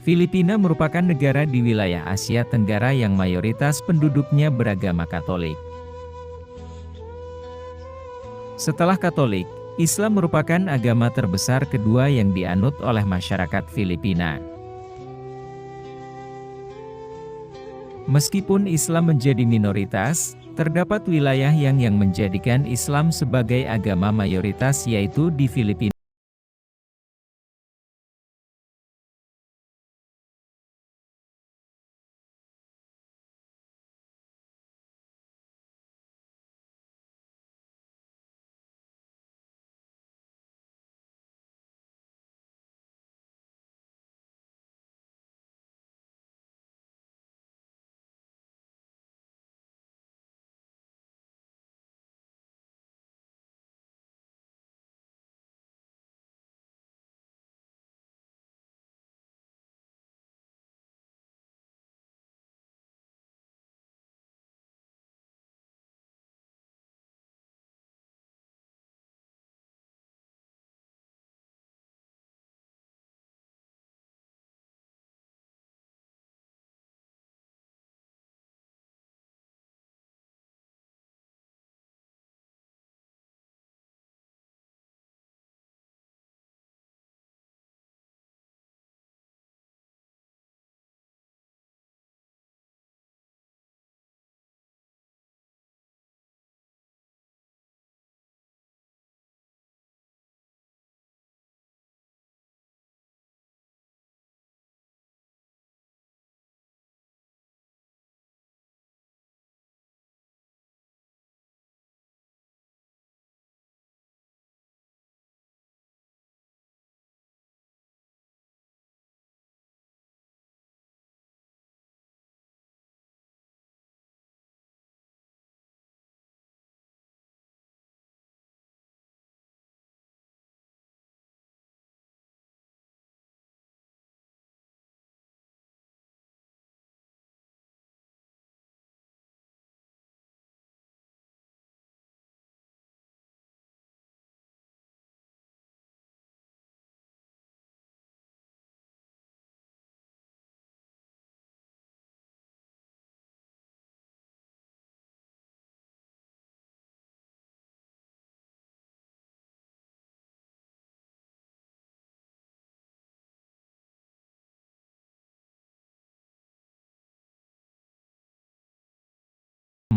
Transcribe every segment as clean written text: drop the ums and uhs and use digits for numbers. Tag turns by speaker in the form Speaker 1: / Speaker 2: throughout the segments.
Speaker 1: Filipina merupakan negara di wilayah Asia Tenggara yang mayoritas penduduknya beragama Katolik. Setelah Katolik, Islam merupakan agama terbesar kedua yang dianut oleh masyarakat Filipina. Meskipun Islam menjadi minoritas, terdapat wilayah yang menjadikan Islam sebagai agama mayoritas, yaitu di Filipina.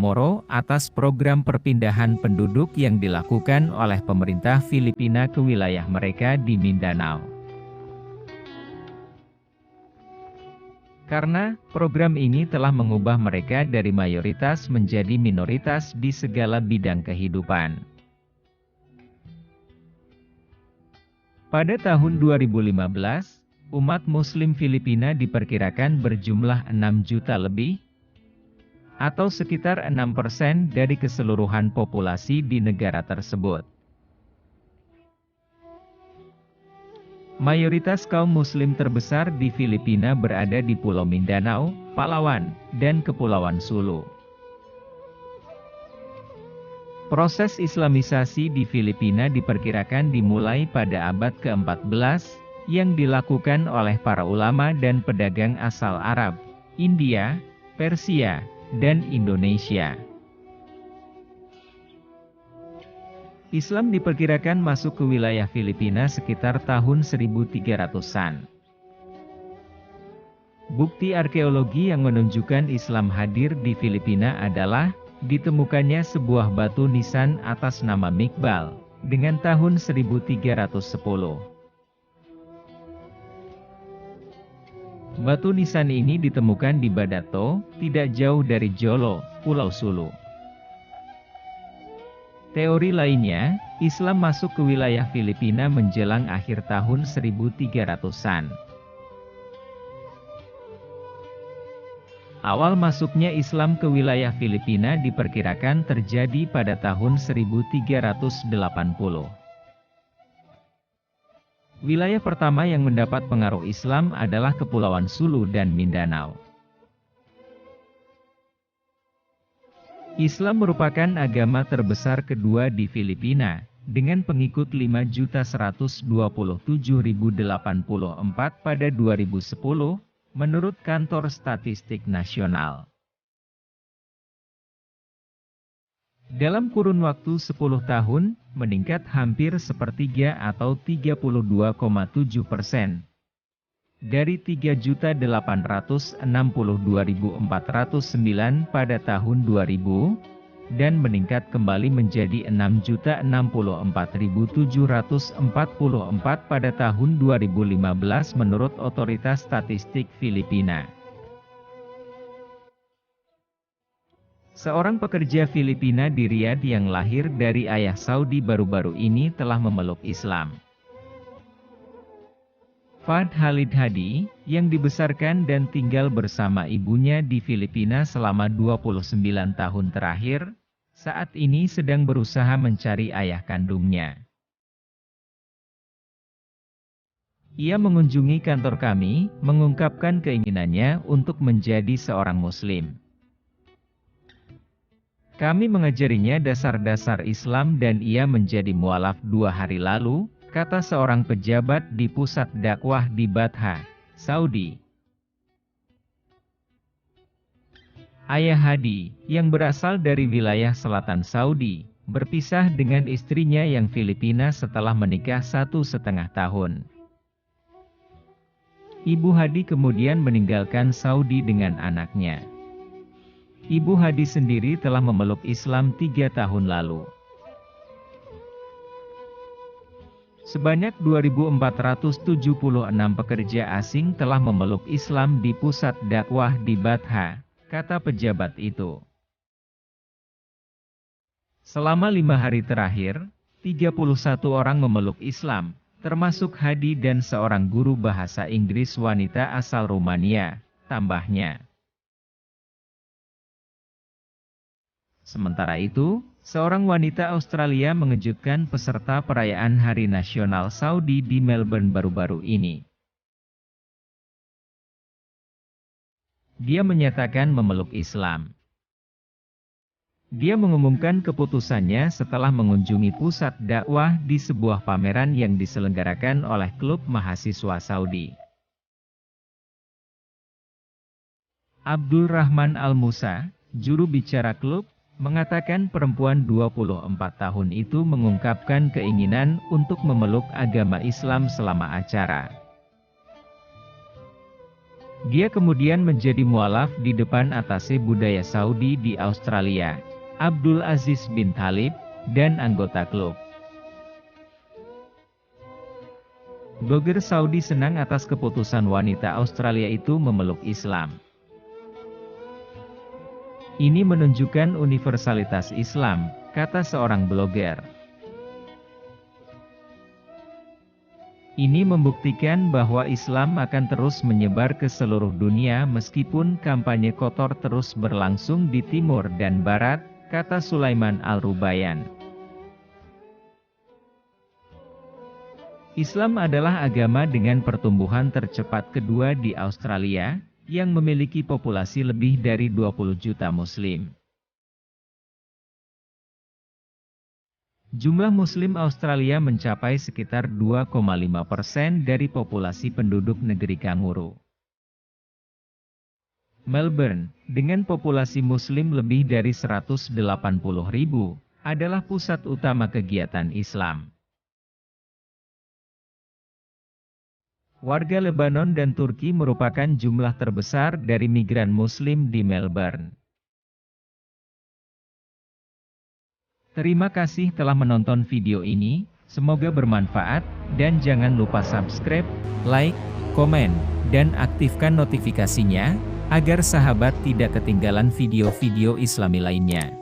Speaker 1: Moro atas program perpindahan penduduk yang dilakukan oleh pemerintah Filipina ke wilayah mereka di Mindanao. Karena program ini telah mengubah mereka dari mayoritas menjadi minoritas di segala bidang kehidupan. Pada tahun 2015, umat Muslim Filipina diperkirakan berjumlah 6 juta lebih, atau sekitar 6% dari keseluruhan populasi di negara tersebut. Mayoritas kaum Muslim terbesar di Filipina berada di Pulau Mindanao, Palawan, dan Kepulauan Sulu. Proses Islamisasi di Filipina diperkirakan dimulai pada abad ke-14, yang dilakukan oleh para ulama dan pedagang asal Arab, India, Persia, dan Indonesia. Islam diperkirakan masuk ke wilayah Filipina sekitar tahun 1300-an. Bukti arkeologi yang menunjukkan Islam hadir di Filipina adalah ditemukannya sebuah batu nisan atas nama Mikbal, dengan tahun 1310. Batu nisan ini ditemukan di Badato, tidak jauh dari Jolo, Pulau Sulu. Teori lainnya, Islam masuk ke wilayah Filipina menjelang akhir tahun 1300-an. Awal masuknya Islam ke wilayah Filipina diperkirakan terjadi pada tahun 1380. Wilayah pertama yang mendapat pengaruh Islam adalah Kepulauan Sulu dan Mindanao. Islam merupakan agama terbesar kedua di Filipina, dengan pengikut 5.127.084 pada 2010, menurut Kantor Statistik Nasional. Dalam kurun waktu 10 tahun, meningkat hampir sepertiga atau 32,7%. Dari 3.862.409 pada tahun 2000, dan meningkat kembali menjadi 6.064.744 pada tahun 2015 menurut Otoritas Statistik Filipina. Seorang pekerja Filipina di Riyadh yang lahir dari ayah Saudi baru-baru ini telah memeluk Islam. Fahd Khalid Hadi, yang dibesarkan dan tinggal bersama ibunya di Filipina selama 29 tahun terakhir, saat ini sedang berusaha mencari ayah kandungnya. Ia mengunjungi kantor kami, mengungkapkan keinginannya untuk menjadi seorang Muslim. Kami mengajarinya dasar-dasar Islam dan ia menjadi mualaf 2 hari lalu, kata seorang pejabat di pusat dakwah di Batha, Saudi. Ayah Hadi, yang berasal dari wilayah selatan Saudi, berpisah dengan istrinya yang Filipina setelah menikah 1,5 tahun. Ibu Hadi kemudian meninggalkan Saudi dengan anaknya. Ibu Hadi sendiri telah memeluk Islam 3 tahun lalu. Sebanyak 2.476 pekerja asing telah memeluk Islam di pusat dakwah di Batha, kata pejabat itu. Selama 5 hari terakhir, 31 orang memeluk Islam, termasuk Hadi dan seorang guru bahasa Inggris wanita asal Rumania, tambahnya. Sementara itu, seorang wanita Australia mengejutkan peserta perayaan Hari Nasional Saudi di Melbourne baru-baru ini. Dia menyatakan memeluk Islam. Dia mengumumkan keputusannya setelah mengunjungi pusat dakwah di sebuah pameran yang diselenggarakan oleh klub mahasiswa Saudi. Abdul Rahman Al-Musa, juru bicara klub, mengatakan perempuan 24 tahun itu mengungkapkan keinginan untuk memeluk agama Islam selama acara. Dia kemudian menjadi mualaf di depan atase budaya Saudi di Australia, Abdul Aziz bin Thalib, dan anggota klub. Blogger Saudi senang atas keputusan wanita Australia itu memeluk Islam. Ini menunjukkan universalitas Islam, kata seorang blogger. Ini membuktikan bahwa Islam akan terus menyebar ke seluruh dunia meskipun kampanye kotor terus berlangsung di timur dan barat, kata Sulaiman Al-Rubayan. Islam adalah agama dengan pertumbuhan tercepat kedua di Australia, yang memiliki populasi lebih dari 20 juta Muslim. Jumlah Muslim Australia mencapai sekitar 2,5% dari populasi penduduk negeri Kanguru. Melbourne, dengan populasi Muslim lebih dari 180.000, adalah pusat utama kegiatan Islam. Warga Lebanon dan Turki merupakan jumlah terbesar dari migran Muslim di Melbourne. Terima kasih telah menonton video ini, semoga bermanfaat, dan jangan lupa subscribe, like, komen, dan aktifkan notifikasinya, agar sahabat tidak ketinggalan video-video Islami lainnya.